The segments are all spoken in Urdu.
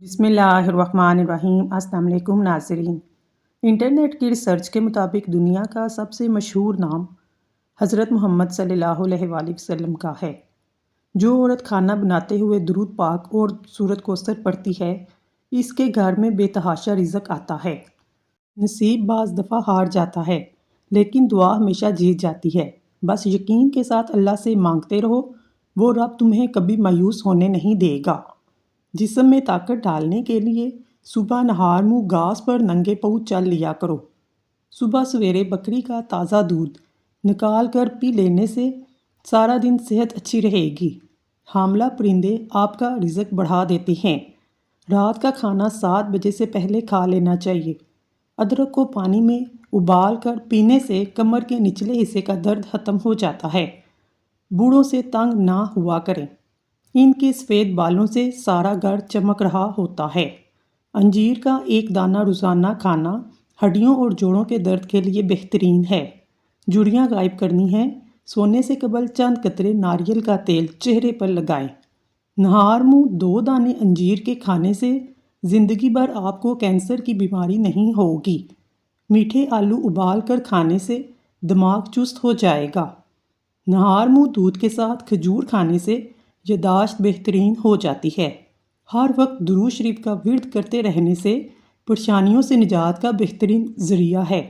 بسم اللہ الرحمن الرحیم۔ السلام علیکم ناظرین۔ انٹرنیٹ کی ریسرچ کے مطابق دنیا کا سب سے مشہور نام حضرت محمد صلی اللہ علیہ وآلہ وسلم کا ہے۔ جو عورت کھانا بناتے ہوئے درود پاک اور سورۃ کوثر پڑھتی ہے، اس کے گھر میں بے تحاشا رزق آتا ہے۔ نصیب بعض دفعہ ہار جاتا ہے، لیکن دعا ہمیشہ جیت جاتی ہے۔ بس یقین کے ساتھ اللہ سے مانگتے رہو، وہ رب تمہیں کبھی مایوس ہونے نہیں دے گا۔ جسم میں طاقت ڈالنے کے لیے صبح نہار منہ گھاس پر ننگے پاؤں چل لیا کرو۔ صبح سویرے بکری کا تازہ دودھ نکال کر پی لینے سے سارا دن صحت اچھی رہے گی۔ حاملہ پرندے آپ کا رزق بڑھا دیتے ہیں۔ رات کا کھانا 7 بجے سے پہلے کھا لینا چاہیے۔ ادرک کو پانی میں ابال کر پینے سے کمر کے نچلے حصے کا درد ختم ہو جاتا ہے۔ بوڑھوں سے تنگ نہ ہوا کریں، ان کے سفید بالوں سے سارا گھر چمک رہا ہوتا ہے۔ انجیر کا ایک دانہ روزانہ کھانا ہڈیوں اور جوڑوں کے درد کے لیے بہترین ہے۔ جھریاں غائب کرنی ہیں، سونے سے قبل چند قطرے ناریل کا تیل چہرے پر لگائیں۔ نہار منہ 2 دانے انجیر کے کھانے سے زندگی بھر آپ کو کینسر کی بیماری نہیں ہوگی۔ میٹھے آلو ابال کر کھانے سے دماغ چست ہو جائے گا۔ نہار منہ دودھ کے ساتھ کھجور کھانے سے یادداشت بہترین ہو جاتی ہے۔ ہر وقت درود شریف کا ورد کرتے رہنے سے پریشانیوں سے نجات کا بہترین ذریعہ ہے۔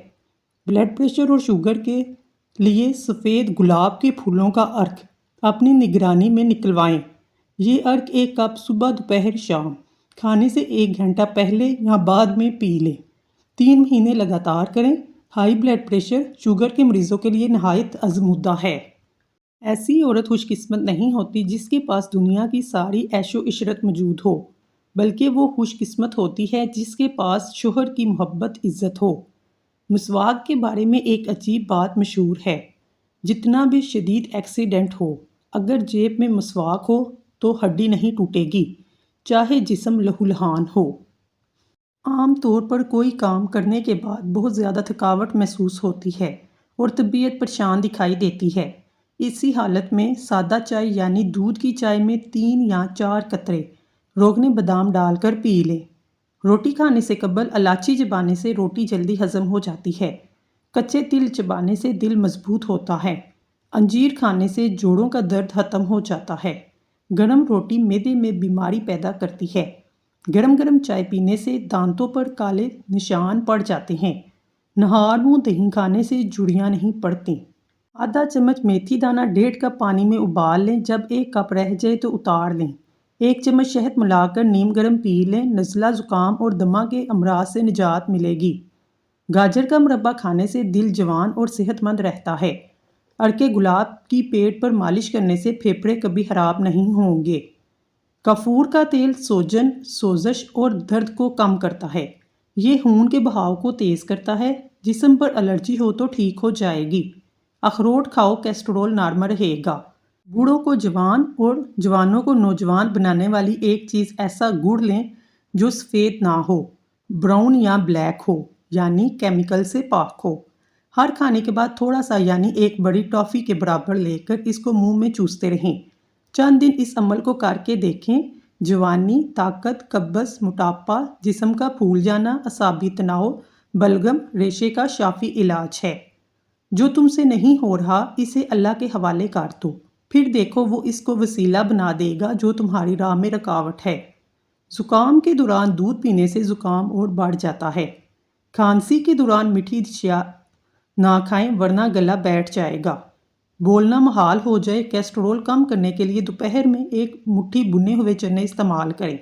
بلڈ پریشر اور شوگر کے لیے سفید گلاب کے پھولوں کا عرق اپنی نگرانی میں نکلوائیں۔ یہ عرق 1 کپ صبح دوپہر شام کھانے سے 1 گھنٹہ پہلے یا بعد میں پی لیں۔ 3 مہینے لگاتار کریں۔ ہائی بلڈ پریشر شوگر کے مریضوں کے لیے نہایت آزمودہ ہے۔ ایسی عورت خوش قسمت نہیں ہوتی جس کے پاس دنیا کی ساری عیش و عشرت موجود ہو، بلکہ وہ خوش قسمت ہوتی ہے جس کے پاس شوہر کی محبت عزت ہو۔ مسواک کے بارے میں ایک عجیب بات مشہور ہے۔ جتنا بھی شدید ایکسیڈنٹ ہو، اگر جیب میں مسواک ہو تو ہڈی نہیں ٹوٹے گی، چاہے جسم لہولہان ہو۔ عام طور پر کوئی کام کرنے کے بعد بہت زیادہ تھکاوٹ محسوس ہوتی ہے اور طبیعت پریشان دکھائی دیتی ہے۔ اسی حالت میں سادہ چائے یعنی دودھ کی چائے میں 3 یا 4 قطرے روغن بادام ڈال کر پی لیں۔ روٹی کھانے سے قبل الائچی چبانے سے روٹی جلدی ہضم ہو جاتی ہے۔ کچے تل چبانے سے دل مضبوط ہوتا ہے۔ انجیر کھانے سے جوڑوں کا درد ختم ہو جاتا ہے۔ گرم روٹی معدے میں بیماری پیدا کرتی ہے۔ گرم گرم چائے پینے سے دانتوں پر کالے نشان پڑ جاتے ہیں۔ نہار منہ دہی کھانے سے جھریاں نہیں پڑتیں۔ آدھا چمچ میتھی دانہ 1.5 کپ پانی میں ابال لیں، جب 1 کپ رہ جائے تو اتار لیں۔ 1 چمچ شہد ملا کر نیم گرم پی لیں، نزلہ زکام اور دمہ کے امراض سے نجات ملے گی۔ گاجر کا مربع کھانے سے دل جوان اور صحت مند رہتا ہے۔ عرق گلاب کی پیٹ پر مالش کرنے سے پھیپھڑے کبھی خراب نہیں ہوں گے۔ کافور کا تیل سوجن، سوزش اور درد کو کم کرتا ہے۔ یہ خون کے بہاؤ کو تیز کرتا ہے۔ جسم پر الرجی ہو تو ٹھیک ہو جائے گی۔ اخروٹ کھاؤ، کولیسٹرول نارمل رہے گا۔ بوڑھوں کو جوان اور جوانوں کو نوجوان بنانے والی ایک چیز ایسا گڑ لیں جو سفید نہ ہو، براؤن یا بلیک ہو، یعنی کیمیکل سے پاک ہو۔ ہر کھانے کے بعد تھوڑا سا یعنی ایک بڑی ٹافی کے برابر لے کر اس کو منہ میں چوستے رہیں۔ چند دن اس عمل کو کر کے دیکھیں۔ جوانی، طاقت، قبض، موٹاپا، جسم کا پھول جانا، اعصابی تناؤ، بلغم ریشے کا شافی علاج ہے۔ جو تم سے نہیں ہو رہا اسے اللہ کے حوالے کر دو، پھر دیکھو وہ اس کو وسیلہ بنا دے گا جو تمہاری راہ میں رکاوٹ ہے۔ زکام کے دوران دودھ پینے سے زکام اور بڑھ جاتا ہے۔ کھانسی کے دوران میٹھی اشیاء نہ کھائیں ورنہ گلا بیٹھ جائے گا۔ بولنا محال ہو جائے، کولیسٹرول کم کرنے کے لیے دوپہر میں 1 مٹھی بھنے ہوئے چنے استعمال کریں۔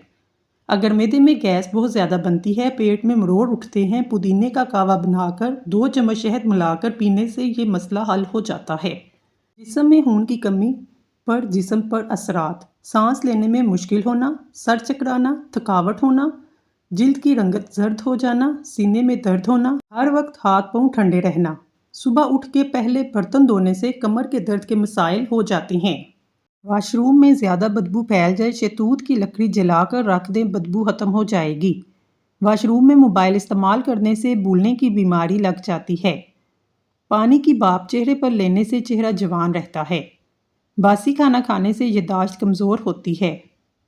اگر معدے میں گیس بہت زیادہ بنتی ہے، پیٹ میں مروڑ اٹھتے ہیں، پودینے کا کہوہ بنا کر 2 چمچ شہد ملا کر پینے سے یہ مسئلہ حل ہو جاتا ہے۔ جسم میں خون کی کمی پر جسم پر اثرات: سانس لینے میں مشکل ہونا، سر چکرانا، تھکاوٹ ہونا، جلد کی رنگت زرد ہو جانا، سینے میں درد ہونا، ہر وقت ہاتھ پاؤں ٹھنڈے رہنا۔ صبح اٹھ کے پہلے برتن دھونے سے کمر کے درد کے مسائل ہو جاتے ہیں۔ واش روم میں زیادہ بدبو پھیل جائے، شہتوت کی لکڑی جلا کر رکھ دیں، بدبو ختم ہو جائے گی۔ واش روم میں موبائل استعمال کرنے سے بھولنے کی بیماری لگ جاتی ہے۔ پانی کی بھاپ چہرے پر لینے سے چہرہ جوان رہتا ہے۔ باسی کھانا کھانے سے یادداشت کمزور ہوتی ہے۔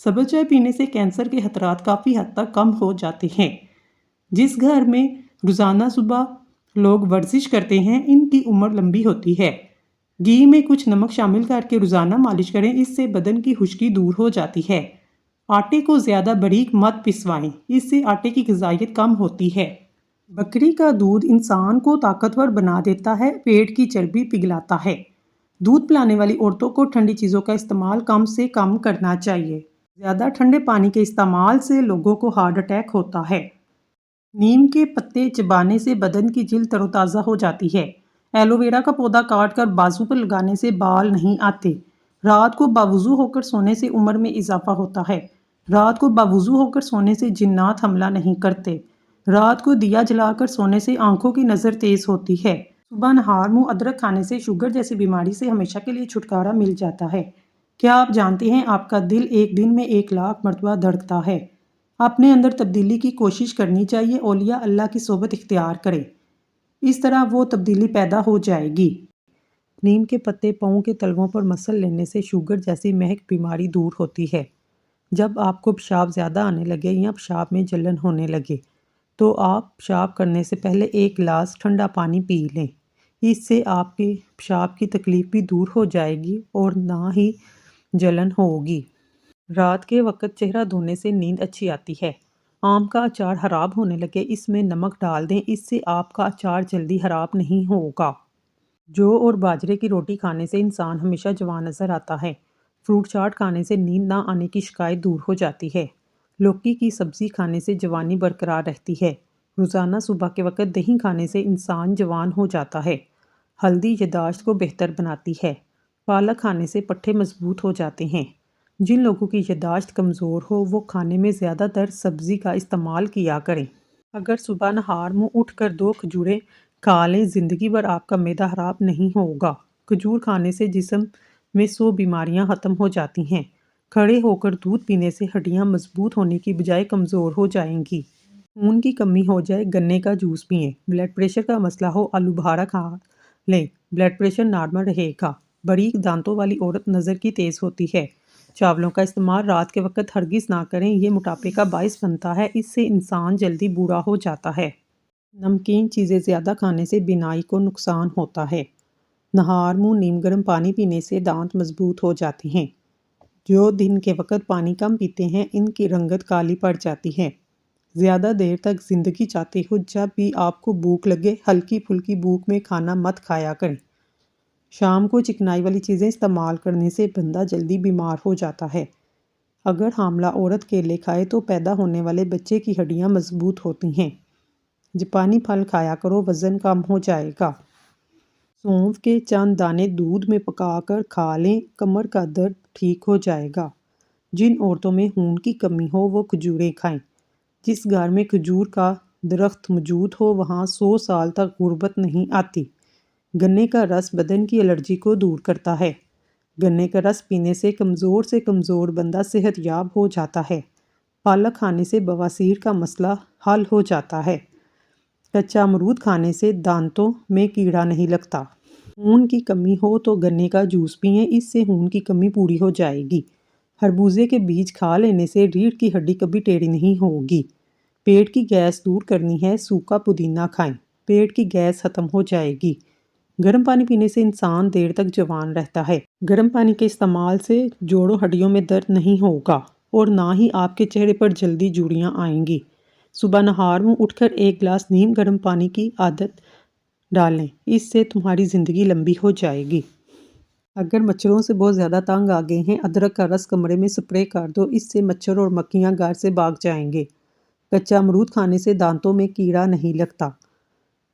سبز چائے پینے سے کینسر کے خطرات کافی حد تک کم ہو جاتے ہیں۔ جس گھر میں روزانہ صبح لوگ ورزش کرتے ہیں ان کی عمر لمبی ہوتی ہے۔ گھی میں کچھ نمک شامل کر کے روزانہ مالش کریں، اس سے بدن کی خشکی دور ہو جاتی ہے۔ آٹے کو زیادہ باریک مت پسوائیں، اس سے آٹے کی غذائیت کم ہوتی ہے۔ بکری کا دودھ انسان کو طاقتور بنا دیتا ہے، پیٹ کی چربی پگھلاتا ہے۔ دودھ پلانے والی عورتوں کو ٹھنڈی چیزوں کا استعمال کم سے کم کرنا چاہیے۔ زیادہ ٹھنڈے پانی کے استعمال سے لوگوں کو ہارٹ اٹیک ہوتا ہے۔ نیم کے پتے چبانے سے بدن کی جلد تر و تازہ ہو جاتی ہے۔ ایلو ویرا کا پودا کاٹ کر بازو پر لگانے سے بال نہیں آتے۔ رات کو باوضو ہو کر سونے سے عمر میں اضافہ ہوتا ہے۔ رات کو باوضو ہو کر سونے سے جنات حملہ نہیں کرتے۔ رات کو دیا جلا کر سونے سے آنکھوں کی نظر تیز ہوتی ہے۔ صبح نہار منہ ادرک کھانے سے شوگر جیسی بیماری سے ہمیشہ کے لیے چھٹکارا مل جاتا ہے۔ کیا آپ جانتے ہیں آپ کا دل ایک دن میں 1,00,000 مرتبہ دھڑکتا ہے؟ اپنے اندر تبدیلی کی کوشش کرنی چاہیے، اولیاء اللہ کی صحبت اختیار کریں، اس طرح وہ تبدیلی پیدا ہو جائے گی۔ نیم کے پتے پاؤں کے تلووں پر مسل لینے سے شوگر جیسی مہک بیماری دور ہوتی ہے۔ جب آپ کو پیشاب زیادہ آنے لگے یا پیشاب میں جلن ہونے لگے تو آپ پیشاب کرنے سے پہلے 1 گلاس ٹھنڈا پانی پی لیں، اس سے آپ کے پیشاب کی تکلیف بھی دور ہو جائے گی اور نہ ہی جلن ہوگی۔ رات کے وقت چہرہ دھونے سے نیند اچھی آتی ہے۔ آم کا اچار خراب ہونے لگے اس میں نمک ڈال دیں، اس سے آپ کا اچار جلدی خراب نہیں ہوگا۔ جو اور باجرے کی روٹی کھانے سے انسان ہمیشہ جوان نظر آتا ہے۔ فروٹ چاٹ کھانے سے نیند نہ آنے کی شکایت دور ہو جاتی ہے۔ لوکی کی سبزی کھانے سے جوانی برقرار رہتی ہے۔ روزانہ صبح کے وقت دہی کھانے سے انسان جوان ہو جاتا ہے۔ ہلدی یادداشت کو بہتر بناتی ہے۔ پالک کھانے سے پٹھے مضبوط ہو جاتے ہیں۔ جن لوگوں کی یادداشت کمزور ہو وہ کھانے میں زیادہ تر سبزی کا استعمال کیا کریں۔ اگر صبح نہار منہ اٹھ کر 2 کھجوریں کھا لیں، زندگی بھر آپ کا معدہ خراب نہیں ہوگا۔ کھجور کھانے سے جسم میں 100 بیماریاں ختم ہو جاتی ہیں۔ کھڑے ہو کر دودھ پینے سے ہڈیاں مضبوط ہونے کی بجائے کمزور ہو جائیں گی۔ خون کی کمی ہو جائے گنے کا جوس پئیں۔ بلڈ پریشر کا مسئلہ ہو آلو بخارا کھا لیں، بلڈ پریشر نارمل رہے گا۔ باریک دانتوں والی عورت نظر کی تیز ہوتی ہے۔ چاولوں کا استعمال رات کے وقت ہرگز نہ کریں، یہ موٹاپے کا باعث بنتا ہے، اس سے انسان جلدی بوڑھا ہو جاتا ہے۔ نمکین چیزیں زیادہ کھانے سے بینائی کو نقصان ہوتا ہے۔ نہار منہ نیم گرم پانی پینے سے دانت مضبوط ہو جاتے ہیں۔ جو دن کے وقت پانی کم پیتے ہیں ان کی رنگت کالی پڑ جاتی ہے۔ زیادہ دیر تک زندگی چاہتے ہو، جب بھی آپ کو بھوک لگے ہلکی پھلکی بھوک میں کھانا مت کھایا کریں۔ شام کو چکنائی والی چیزیں استعمال کرنے سے بندہ جلدی بیمار ہو جاتا ہے۔ اگر حاملہ عورت کیلے کھائے تو پیدا ہونے والے بچے کی ہڈیاں مضبوط ہوتی ہیں۔ جاپانی پھل کھایا کرو، وزن کم ہو جائے گا۔ سونف کے چند دانے دودھ میں پکا کر کھا لیں، کمر کا درد ٹھیک ہو جائے گا۔ جن عورتوں میں خون کی کمی ہو وہ کھجوریں کھائیں۔ جس گھر میں کھجور کا درخت موجود ہو وہاں 100 سال تک غربت نہیں آتی۔ گنے کا رس بدن کی الرجی کو دور کرتا ہے۔ گنے کا رس پینے سے کمزور بندہ صحت یاب ہو جاتا ہے۔ پالک کھانے سے بواسیر کا مسئلہ حل ہو جاتا ہے۔ کچا امرود کھانے سے دانتوں میں کیڑا نہیں لگتا۔ خون کی کمی ہو تو گنے کا جوس پئیں، اس سے خون کی کمی پوری ہو جائے گی۔ خربوزے کے بیج کھا لینے سے ریڑھ کی ہڈی کبھی ٹیڑھی نہیں ہوگی۔ پیٹ کی گیس دور کرنی ہے، سوکھا پودینہ کھائیں، پیٹ کی گیس ختم ہو جائے گی۔ گرم پانی پینے سے انسان دیر تک جوان رہتا ہے۔ گرم پانی کے استعمال سے جوڑوں ہڈیوں میں درد نہیں ہوگا اور نہ ہی آپ کے چہرے پر جلدی جھریاں آئیں گی۔ صبح نہار منہ اٹھ کر 1 گلاس نیم گرم پانی کی عادت ڈالیں، اس سے تمہاری زندگی لمبی ہو جائے گی۔ اگر مچھروں سے بہت زیادہ تنگ آ گئے ہیں، ادرک کا رس کمرے میں سپرے کر دو، اس سے مچھر اور مکھیاں گھر سے بھاگ جائیں گے۔ کچا امرود کھانے سے دانتوں میں کیڑا نہیں لگتا۔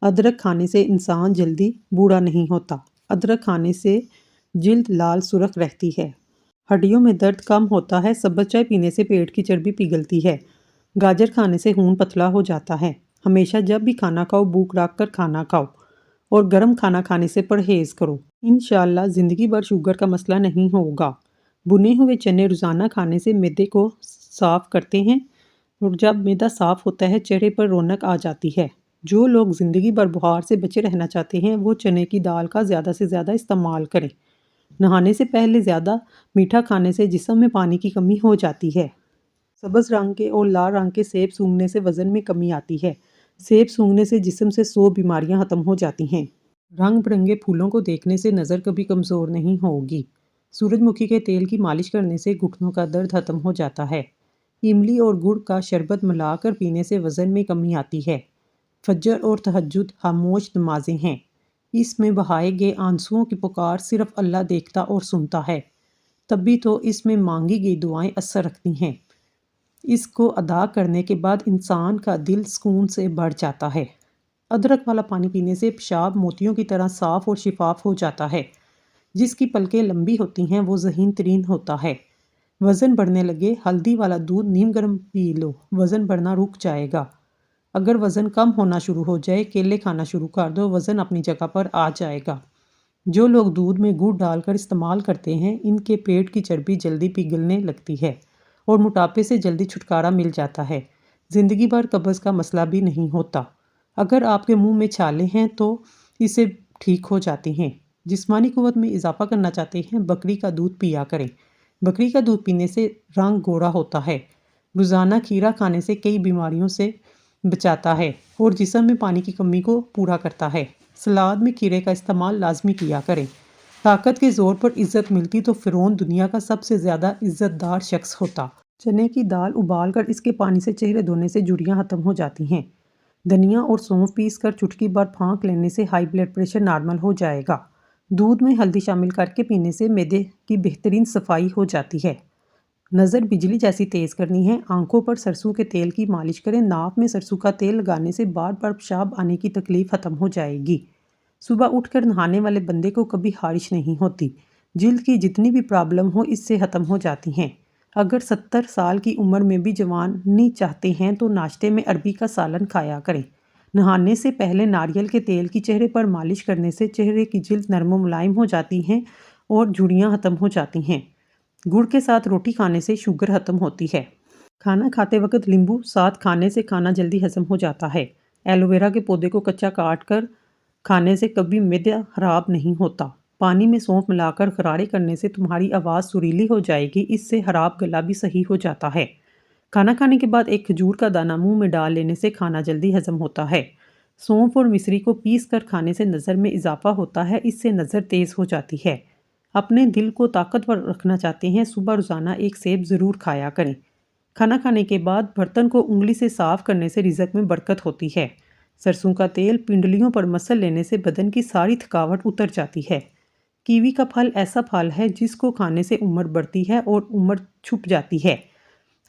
ادرک کھانے سے انسان جلدی بوڑھا نہیں ہوتا۔ ادرک کھانے سے جلد لال سرخ رہتی ہے۔ ہڈیوں میں درد کم ہوتا ہے۔ سبز چائے پینے سے پیٹ کی چربی پگھلتی ہے۔ گاجر کھانے سے خون پتلا ہو جاتا ہے۔ ہمیشہ جب بھی کھانا کھاؤ بھوک رکھ کر کھانا کھاؤ اور گرم کھانا کھانے سے پرہیز کرو۔ انشاءاللہ زندگی بھر شوگر کا مسئلہ نہیں ہوگا۔ بھنے ہوئے چنے روزانہ کھانے سے معدے کو صاف کرتے ہیں اور جب معدہ صاف ہوتا ہے چہرے پر رونق آ جاتی ہے۔ جو لوگ زندگی بھر بخار سے بچے رہنا چاہتے ہیں وہ چنے کی دال کا زیادہ سے زیادہ استعمال کریں۔ نہانے سے پہلے زیادہ میٹھا کھانے سے جسم میں پانی کی کمی ہو جاتی ہے۔ سبز رنگ کے اور لال رنگ کے سیب سونگھنے سے وزن میں کمی آتی ہے۔ سیب سونگھنے سے جسم سے 100 بیماریاں ختم ہو جاتی ہیں۔ رنگ برنگے پھولوں کو دیکھنے سے نظر کبھی کمزور نہیں ہوگی۔ سورج مکھی کے تیل کی مالش کرنے سے گھٹنوں کا درد ختم ہو جاتا ہے۔ املی اور گڑ کا شربت ملا کر پینے سے وزن میں کمی آتی ہے۔ فجر اور تہجد خاموش نمازیں ہیں۔ اس میں بہائے گئے آنسوؤں کی پکار صرف اللہ دیکھتا اور سنتا ہے، تب بھی تو اس میں مانگی گئی دعائیں اثر رکھتی ہیں۔ اس کو ادا کرنے کے بعد انسان کا دل سکون سے بھر جاتا ہے۔ ادرک والا پانی پینے سے پیشاب موتیوں کی طرح صاف اور شفاف ہو جاتا ہے۔ جس کی پلکیں لمبی ہوتی ہیں وہ ذہین ترین ہوتا ہے۔ وزن بڑھنے لگے، ہلدی والا دودھ نیم گرم پی لو، وزن بڑھنا رک جائے گا۔ اگر وزن کم ہونا شروع ہو جائے، کیلے کھانا شروع کر دو، وزن اپنی جگہ پر آ جائے گا۔ جو لوگ دودھ میں گڑ ڈال کر استعمال کرتے ہیں، ان کے پیٹ کی چربی جلدی پگھلنے لگتی ہے اور موٹاپے سے جلدی چھٹکارا مل جاتا ہے۔ زندگی بھر قبض کا مسئلہ بھی نہیں ہوتا۔ اگر آپ کے منہ میں چھالے ہیں تو اسے ٹھیک ہو جاتی ہیں۔ جسمانی قوت میں اضافہ کرنا چاہتے ہیں، بکری کا دودھ پیا کریں۔ بکری کا دودھ پینے سے رنگ گورا ہوتا ہے۔ روزانہ کھیرا کھانے سے کئی بیماریوں سے بچاتا ہے اور جسم میں پانی کی کمی کو پورا کرتا ہے۔ سلاد میں کھیرے کا استعمال لازمی کیا کریں۔ طاقت کے زور پر عزت ملتی تو فرعون دنیا کا سب سے زیادہ عزت دار شخص ہوتا۔ چنے کی دال ابال کر اس کے پانی سے چہرے دھونے سے جھریاں ختم ہو جاتی ہیں۔ دھنیا اور سونف پیس کر چٹکی بھر پھانک لینے سے ہائی بلڈ پریشر نارمل ہو جائے گا۔ دودھ میں ہلدی شامل کر کے پینے سے معدے کی بہترین صفائی ہو جاتی ہے۔ نظر بجلی جیسی تیز کرنی ہے، آنکھوں پر سرسوں کے تیل کی مالش کریں۔ ناک میں سرسوں کا تیل لگانے سے بار بار پیشاب آنے کی تکلیف ختم ہو جائے گی۔ صبح اٹھ کر نہانے والے بندے کو کبھی خارش نہیں ہوتی۔ جلد کی جتنی بھی پرابلم ہو اس سے ختم ہو جاتی ہیں۔ اگر 70 سال کی عمر میں بھی جوانی چاہتے ہیں تو ناشتے میں عربی کا سالن کھایا کریں۔ نہانے سے پہلے ناریل کے تیل کی چہرے پر مالش کرنے سے چہرے کی جلد نرم و ملائم ہو جاتی ہیں اور جھریاں ختم ہو جاتی ہیں۔ گڑ کے ساتھ روٹی کھانے سے شوگر ختم ہوتی ہے۔ کھانا کھاتے وقت لیمبو ساتھ کھانے سے کھانا جلدی ہضم ہو جاتا ہے۔ ایلو ویرا کے پودے کو کچا کاٹ کر کھانے سے کبھی معدہ خراب نہیں ہوتا۔ پانی میں سونف ملا کر غرارے کرنے سے تمہاری آواز سریلی ہو جائے گی، اس سے خراب گلا بھی صحیح ہو جاتا ہے۔ کھانا کھانے کے بعد ایک کھجور کا دانہ منہ میں ڈال لینے سے کھانا جلدی ہضم ہوتا ہے۔ سونف اور مصری کو پیس کر کھانے سے نظر میں اضافہ ہوتا ہے، اس سے نظر تیز ہو جاتی ہے۔ اپنے دل کو طاقتور رکھنا چاہتے ہیں، صبح روزانہ ایک سیب ضرور کھایا کریں۔ کھانا کھانے کے بعد برتن کو انگلی سے صاف کرنے سے رزق میں برکت ہوتی ہے۔ سرسوں کا تیل پنڈلیوں پر مسل لینے سے بدن کی ساری تھکاوٹ اتر جاتی ہے۔ کیوی کا پھل ایسا پھل ہے جس کو کھانے سے عمر بڑھتی ہے اور عمر چھپ جاتی ہے۔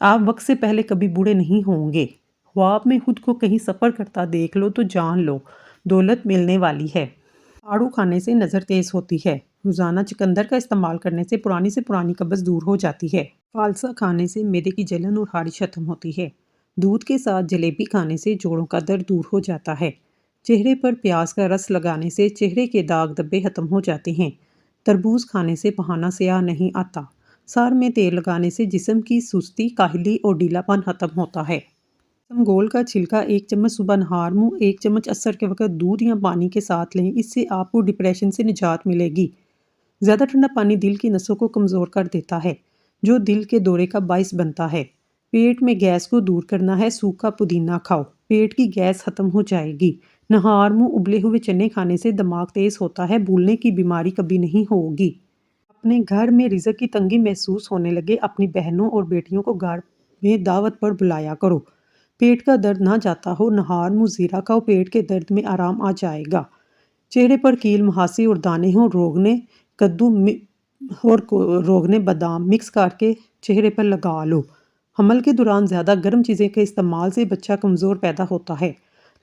آپ وقت سے پہلے کبھی بوڑھے نہیں ہوں گے۔ خواب میں خود کو کہیں سفر کرتا دیکھ لو تو جان لو دولت ملنے والی ہے۔ آڑو کھانے سے نظر تیز ہوتی ہے۔ روزانہ چقندر کا استعمال کرنے سے پرانی قبض دور ہو جاتی ہے۔ فالسا کھانے سے معدے کی جلن اور خارش ختم ہوتی ہے۔ دودھ کے ساتھ جلیبی کھانے سے جوڑوں کا درد دور ہو جاتا ہے۔ چہرے پر پیاز کا رس لگانے سے چہرے کے داغ دھبے ختم ہو جاتے ہیں۔ تربوز کھانے سے بہانہ سیاہ نہیں آتا۔ سر میں تیل لگانے سے جسم کی سستی، کاہلی اور ڈھیلا پن ختم ہوتا ہے۔ سمگول کا چھلکا 1 چمچ صبح نہار منہ 1 چمچ عصر کے وقت دودھ یا پانی کے ساتھ لیں، اس سے آپ کو ڈپریشن سے نجات ملے گی۔ زیادہ ٹھنڈا پانی دل کی نسوں کو کمزور کر دیتا ہے، جو دل کے دورے کا باعث بنتا ہے۔ پیٹ میں گیس کو دور کرنا ہے، سوکھا پودینہ کھاؤ، پیٹ کی گیس ختم ہو جائے گی۔ نہار منہ ابلے ہوئے چنے کھانے سے دماغ تیز ہوتا ہے، بھولنے کی بیماری کبھی نہیں ہوگی۔ اپنے گھر میں رزق کی تنگی محسوس ہونے لگے، اپنی بہنوں اور بیٹیوں کو گھر میں دعوت پر بلایا کرو۔ پیٹ کا درد نہ جاتا ہو، نہار منہ زیرہ کھاؤ، پیٹ کے درد میں آرام آ جائے گا۔ چہرے پر کیل مہاسی اور دانے ہوں، روغنے کدو اور روغنے بادام مکس کر کے چہرے پر لگا لو۔ حمل کے دوران زیادہ گرم چیزیں کے استعمال سے بچہ کمزور پیدا ہوتا ہے۔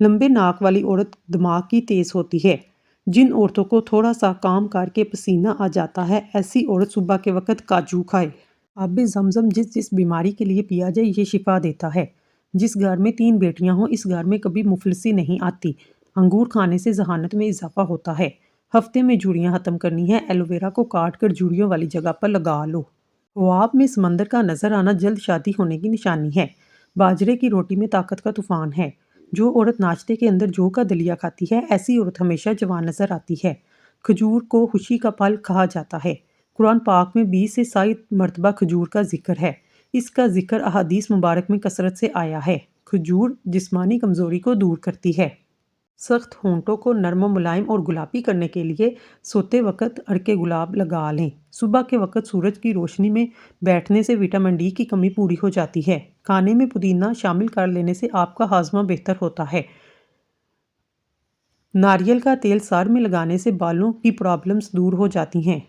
لمبے ناک والی عورت دماغ کی تیز ہوتی ہے۔ جن عورتوں کو تھوڑا سا کام کر کے پسینہ آ جاتا ہے، ایسی عورت صبح کے وقت کاجو کھائے۔ آب زمزم جس بیماری کے لیے پیا جائے یہ شفا دیتا ہے۔ جس گھر میں 3 بیٹیاں ہوں اس گھر میں کبھی مفلسی نہیں آتی۔ انگور کھانے سے ذہانت میں اضافہ ہوتا ہے۔ ہفتے میں جھریاں ختم کرنی ہے، ایلو ویرا کو کاٹ کر جھریوں والی جگہ پر لگا لو۔ خواب میں سمندر کا نظر آنا جلد شادی ہونے کی نشانی ہے۔ باجرے کی روٹی میں طاقت کا طوفان ہے۔ جو عورت ناشتے کے اندر جو کا دلیا کھاتی ہے، ایسی عورت ہمیشہ جوان نظر آتی ہے۔ کھجور کو خوشی کا پھل کہا جاتا ہے۔ قرآن پاک میں 20 سے 60 مرتبہ کھجور کا ذکر ہے۔ اس کا ذکر احادیث مبارک میں کثرت سے آیا ہے۔ کھجور جسمانی کمزوری کو دور کرتی ہے۔ سخت ہونٹوں کو نرم و ملائم اور گلابی کرنے کے لیے سوتے وقت عرق گلاب لگا لیں۔ صبح کے وقت سورج کی روشنی میں بیٹھنے سے وٹامن ڈی کی کمی پوری ہو جاتی ہے۔ کھانے میں پودینہ شامل کر لینے سے آپ کا ہاضمہ بہتر ہوتا ہے۔ ناریل کا تیل سر میں لگانے سے بالوں کی پرابلمز دور ہو جاتی ہیں۔